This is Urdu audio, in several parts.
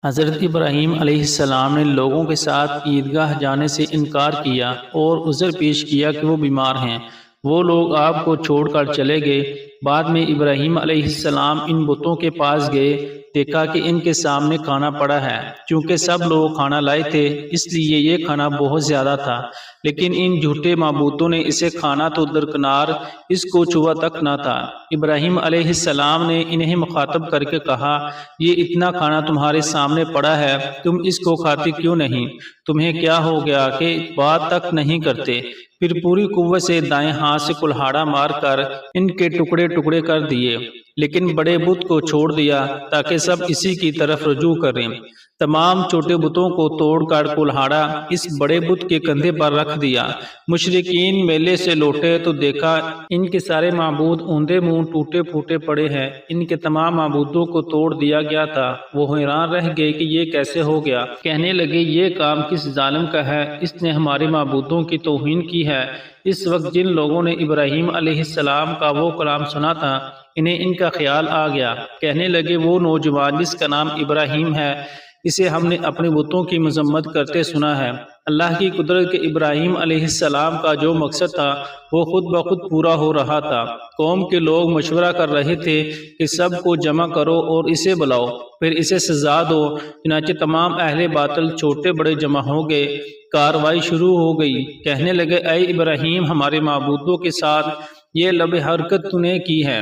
حضرت ابراہیم علیہ السلام نے لوگوں کے ساتھ عیدگاہ جانے سے انکار کیا اور عذر پیش کیا کہ وہ بیمار ہیں۔ وہ لوگ آپ کو چھوڑ کر چلے گئے۔ بعد میں ابراہیم علیہ السلام ان بتوں کے پاس گئے، دیکھا کہ ان کے سامنے کھانا پڑا ہے۔ چونکہ سب لوگ کھانا لائے تھے اس لیے یہ کھانا بہت زیادہ تھا، لیکن ان جھوٹے معبودوں نے اسے کھانا تو درکنار اس کو چھوا تک نہ تھا۔ ابراہیم علیہ السلام نے انہیں مخاطب کر کے کہا، یہ اتنا کھانا تمہارے سامنے پڑا ہے، تم اس کو کھاتے کیوں نہیں؟ تمہیں کیا ہو گیا کہ بات تک نہیں کرتے؟ پھر پوری قوت سے دائیں ہاتھ سے کلہاڑا مار کر ان کے ٹکڑے ٹکڑے کر دیے، لیکن بڑے بت کو چھوڑ دیا تاکہ سب اسی کی طرف رجوع کریں۔ تمام چھوٹے بتوں کو توڑ کر کلہاڑا اس بڑے بت کے کندھے پر رکھ دیا۔ مشرکین میلے سے لوٹے تو دیکھا ان کے سارے معبود اوندے منہ ٹوٹے پھوٹے پڑے ہیں۔ ان کے تمام معبودوں کو توڑ دیا گیا تھا۔ وہ حیران رہ گئے کہ یہ کیسے ہو گیا۔ کہنے لگے، یہ کام کس ظالم کا ہے؟ اس نے ہمارے معبودوں کی توہین کی ہے۔ اس وقت جن لوگوں نے ابراہیم علیہ السلام کا وہ کلام سنا تھا، انہیں ان کا خیال آ گیا۔ کہنے لگے، وہ نوجوان جس کا نام ابراہیم ہے، اسے ہم نے اپنے بتوں کی مذمت کرتے سنا ہے۔ اللہ کی قدرت کے ابراہیم علیہ السلام کا جو مقصد تھا وہ خود بخود پورا ہو رہا تھا۔ قوم کے لوگ مشورہ کر رہے تھے کہ سب کو جمع کرو اور اسے بلاؤ، پھر اسے سزا دو۔ چنانچہ تمام اہل باطل چھوٹے بڑے جمع ہو گئے۔ کاروائی شروع ہو گئی۔ کہنے لگے، اے ابراہیم، ہمارے معبودوں کے ساتھ یہ لب حرکت تو نے کی ہے۔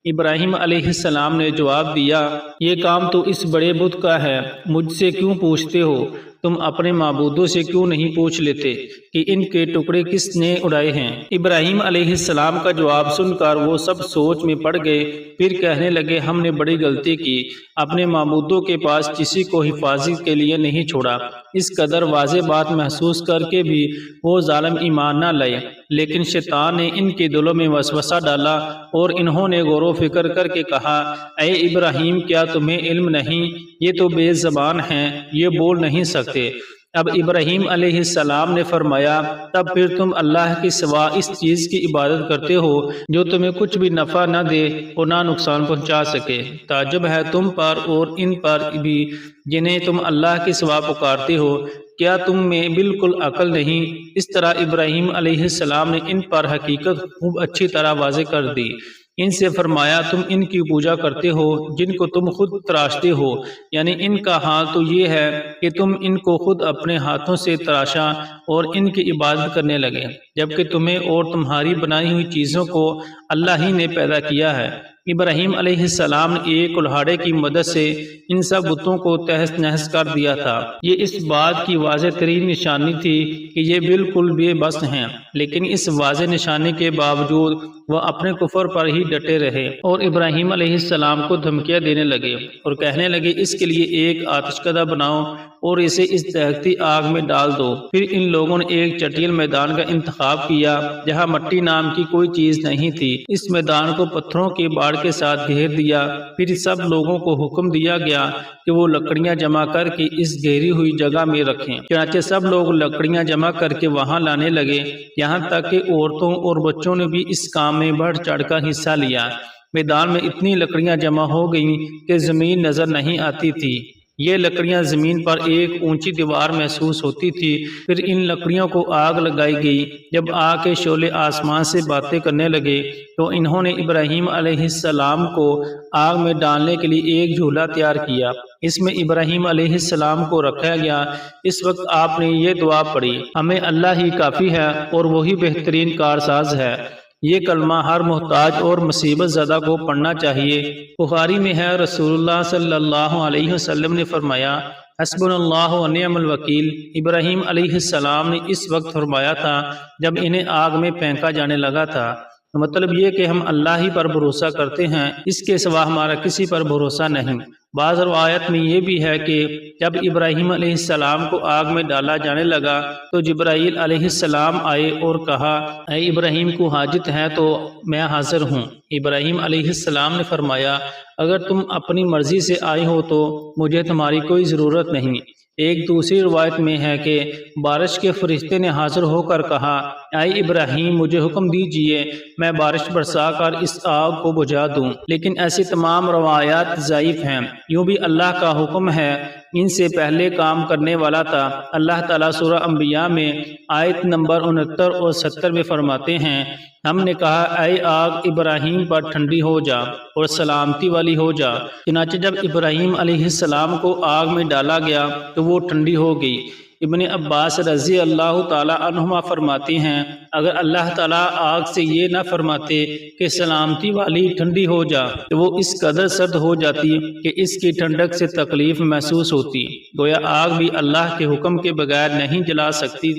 ابراہیم علیہ السلام نے جواب دیا، یہ کام تو اس بڑے بت کا ہے، مجھ سے کیوں پوچھتے ہو؟ تم اپنے معبودوں سے کیوں نہیں پوچھ لیتے کہ ان کے ٹکڑے کس نے اڑائے ہیں؟ ابراہیم علیہ السلام کا جواب سن کر وہ سب سوچ میں پڑ گئے۔ پھر کہنے لگے، ہم نے بڑی غلطی کی، اپنے معبودوں کے پاس کسی کو حفاظت کے لیے نہیں چھوڑا۔ اس قدر واضح بات محسوس کر کے بھی وہ ظالم ایمان نہ لائے، لیکن شیطان نے ان کے دلوں میں وسوسہ ڈالا اور انہوں نے غور و فکر کر کے کہا، اے ابراہیم، کیا تمہیں علم نہیں؟ یہ تو بے زبان ہیں، یہ بول نہیں سکتے۔ اب ابراہیم علیہ السلام نے فرمایا، تب پھر تم اللہ کے سوا اس چیز کی عبادت کرتے ہو جو تمہیں کچھ بھی نفع نہ دے اور نہ نقصان پہنچا سکے۔ تعجب ہے تم پر اور ان پر بھی جنہیں تم اللہ کے سوا پکارتے ہو۔ کیا تم میں بالکل عقل نہیں؟ اس طرح ابراہیم علیہ السلام نے ان پر حقیقت خوب اچھی طرح واضح کر دی۔ ان سے فرمایا، تم ان کی پوجا کرتے ہو جن کو تم خود تراشتے ہو، یعنی ان کا حال تو یہ ہے کہ تم ان کو خود اپنے ہاتھوں سے تراشا اور ان کی عبادت کرنے لگے، جبکہ تمہیں اور تمہاری بنائی ہوئی چیزوں کو اللہ ہی نے پیدا کیا ہے۔ ابراہیم علیہ السلام نے ایک کلہاڑے کی مدد سے ان سب بتوں کو تہس نہس کر دیا تھا۔ یہ اس بات کی واضح ترین نشانی تھی کہ یہ بالکل بے بس ہیں، لیکن اس واضح نشانی کے باوجود وہ اپنے کفر پر ہی ڈٹے رہے اور ابراہیم علیہ السلام کو دھمکیاں دینے لگے اور کہنے لگے، اس کے لیے ایک آتش کدہ بناؤ اور اسے اس دہکتی آگ میں ڈال دو۔ پھر ان لوگوں نے ایک چٹیل میدان کا انتخاب کیا جہاں مٹی نام کی کوئی چیز نہیں تھی۔ اس میدان کو پتھروں کے باڑ کے ساتھ گھیر دیا۔ پھر سب لوگوں کو حکم دیا گیا کہ وہ لکڑیاں جمع کر کے اس گھیری ہوئی جگہ میں رکھیں۔ چنانچہ سب لوگ لکڑیاں جمع کر کے وہاں لانے لگے، یہاں تک کہ عورتوں اور بچوں نے بھی اس کام میں بڑھ چڑھ کر حصہ لیا۔ میدان میں اتنی لکڑیاں جمع ہو گئیں کہ زمین نظر نہیں آتی تھی۔ یہ لکڑیاں زمین پر ایک اونچی دیوار محسوس ہوتی تھی۔ پھر ان لکڑیوں کو آگ لگائی گئی۔ جب آگ کے شعلے آسمان سے باتیں کرنے لگے تو انہوں نے ابراہیم علیہ السلام کو آگ میں ڈالنے کے لیے ایک جھولا تیار کیا۔ اس میں ابراہیم علیہ السلام کو رکھا گیا۔ اس وقت آپ نے یہ دعا پڑھی، ہمیں اللہ ہی کافی ہے اور وہی بہترین کارساز ہے۔ یہ کلمہ ہر محتاج اور مصیبت زدہ کو پڑھنا چاہیے۔ بخاری میں ہے، رسول اللہ صلی اللہ علیہ وسلم نے فرمایا، حسبنا اللہ و نعم الوکیل۔ ابراہیم علیہ السلام نے اس وقت فرمایا تھا جب انہیں آگ میں پھینکا جانے لگا تھا۔ مطلب یہ کہ ہم اللہ ہی پر بھروسہ کرتے ہیں، اس کے سوا ہمارا کسی پر بھروسہ نہیں۔ بعض روایت میں یہ بھی ہے کہ جب ابراہیم علیہ السلام کو آگ میں ڈالا جانے لگا تو جبرائیل علیہ السلام آئے اور کہا، اے ابراہیم کو حاجت ہے تو میں حاضر ہوں۔ ابراہیم علیہ السلام نے فرمایا، اگر تم اپنی مرضی سے آئے ہو تو مجھے تمہاری کوئی ضرورت نہیں۔ ایک دوسری روایت میں ہے کہ بارش کے فرشتے نے حاضر ہو کر کہا، اے ابراہیم، مجھے حکم دیجئے میں بارش برسا کر اس آگ کو بجھا دوں۔ لیکن ایسی تمام روایات ضعیف ہیں۔ یوں بھی اللہ کا حکم ہے ان سے پہلے کام کرنے والا تھا۔ اللہ تعالیٰ سورہ انبیاء میں آیت نمبر 69 اور 70 میں فرماتے ہیں، ہم نے کہا اے آگ ابراہیم پر ٹھنڈی ہو جا اور سلامتی والی ہو جا۔ چنانچہ جب ابراہیم علیہ السلام کو آگ میں ڈالا گیا تو وہ ٹھنڈی ہو گئی۔ ابن عباس رضی اللہ تعالی عنہما فرماتے ہیں، اگر اللہ تعالیٰ آگ سے یہ نہ فرماتے کہ سلامتی والی ٹھنڈی ہو جا تو وہ اس قدر سرد ہو جاتی کہ اس کی ٹھنڈک سے تکلیف محسوس ہوتی۔ گویا آگ بھی اللہ کے حکم کے بغیر نہیں جلا سکتی،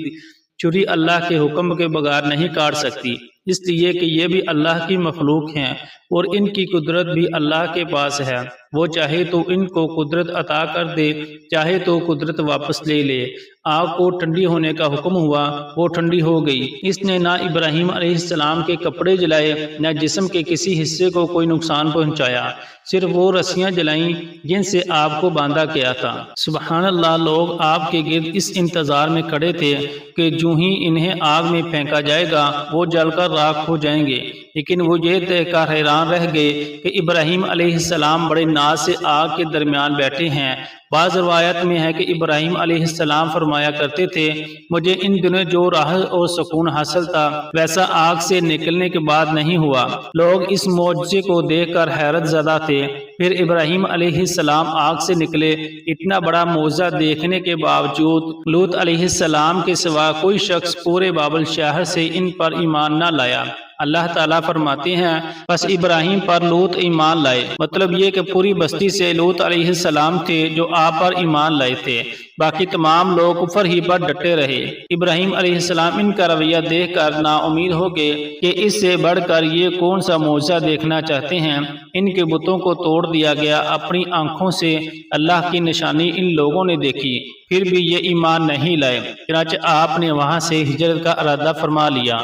چھری اللہ کے حکم کے بغیر نہیں کاٹ سکتی، اس لیے کہ یہ بھی اللہ کی مخلوق ہیں اور ان کی قدرت بھی اللہ کے پاس ہے۔ وہ چاہے تو ان کو قدرت عطا کر دے، چاہے تو قدرت واپس لے لے۔ آگ کو ٹھنڈی ہونے کا حکم ہوا، وہ ٹھنڈی ہو گئی۔ اس نے نہ ابراہیم علیہ السلام کے کپڑے جلائے، نہ جسم کے کسی حصے کو کوئی نقصان پہنچایا، صرف وہ رسیاں جلائیں جن سے آپ کو باندھا گیا تھا۔ سبحان اللہ، لوگ آپ کے گرد اس انتظار میں کھڑے تھے کہ جو ہی انہیں آگ میں پھینکا جائے گا وہ جل کر راکھ ہو جائیں گے، لیکن وہ یہ دیکھ کر حیران رہ گئے کہ ابراہیم علیہ السلام بڑے ناز سے آگ کے درمیان بیٹھے ہیں۔ بعض روایت میں ہے کہ ابراہیم علیہ السلام فرمایا کرتے تھے، مجھے ان دنوں جو راحت اور سکون حاصل تھا ویسا آگ سے نکلنے کے بعد نہیں ہوا۔ لوگ اس معجزے کو دیکھ کر حیرت زدہ تھے۔ پھر ابراہیم علیہ السلام آگ سے نکلے۔ اتنا بڑا معجزہ دیکھنے کے باوجود لوط علیہ السلام کے سوا کوئی شخص پورے بابل شہر سے ان پر ایمان نہ لایا۔ اللہ تعالیٰ فرماتے ہیں، بس ابراہیم پر لوط ایمان لائے، مطلب یہ کہ پوری بستی سے لوط علیہ السلام تھے جو آپ پر ایمان لائے تھے، باقی تمام لوگ کفر ہی پر ڈٹے رہے۔ ابراہیم علیہ السلام ان کا رویہ دیکھ کر نا امید ہو گئے کہ اس سے بڑھ کر یہ کون سا معجزہ دیکھنا چاہتے ہیں۔ ان کے بتوں کو توڑ دیا گیا، اپنی آنکھوں سے اللہ کی نشانی ان لوگوں نے دیکھی، پھر بھی یہ ایمان نہیں لائے، چنانچہ آپ نے وہاں سے ہجرت کا ارادہ فرما لیا۔